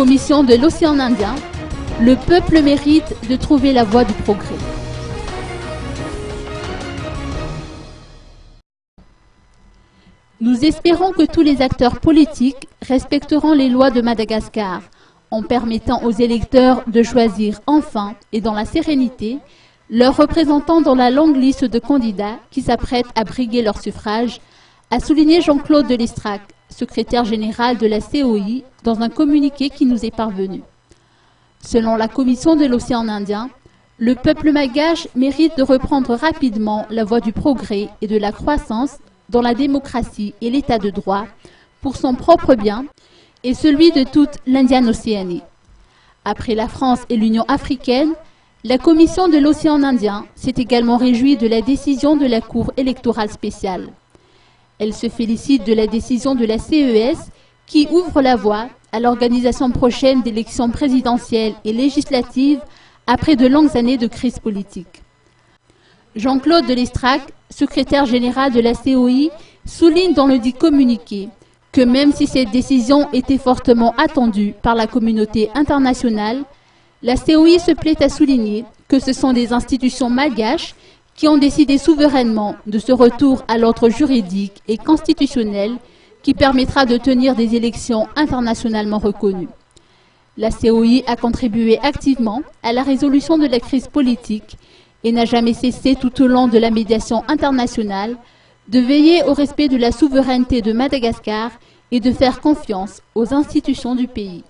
Commission de l'océan Indien, le peuple mérite de trouver la voie du progrès. Nous espérons que tous les acteurs politiques respecteront les lois de Madagascar en permettant aux électeurs de choisir enfin et dans la sérénité leurs représentants dans la longue liste de candidats qui s'apprêtent à briguer leur suffrage, a souligné Jean-Claude Delestrac, secrétaire général de la COI, dans un communiqué qui nous est parvenu. Selon la Commission de l'océan Indien, le peuple malgache mérite de reprendre rapidement la voie du progrès et de la croissance dans la démocratie et l'état de droit pour son propre bien et celui de toute l'Indienne Océanie. Après la France et l'Union africaine, la Commission de l'océan Indien s'est également réjouie de la décision de la Cour électorale spéciale. Elle se félicite de la décision de la CES qui ouvre la voie à l'organisation prochaine d'élections présidentielles et législatives après de longues années de crise politique. Jean-Claude Delestrac, secrétaire général de la COI, souligne dans le dit communiqué que même si cette décision était fortement attendue par la communauté internationale, la COI se plaît à souligner que ce sont des institutions malgaches qui ont décidé souverainement de ce retour à l'ordre juridique et constitutionnel qui permettra de tenir des élections internationalement reconnues. La COI a contribué activement à la résolution de la crise politique et n'a jamais cessé tout au long de la médiation internationale de veiller au respect de la souveraineté de Madagascar et de faire confiance aux institutions du pays.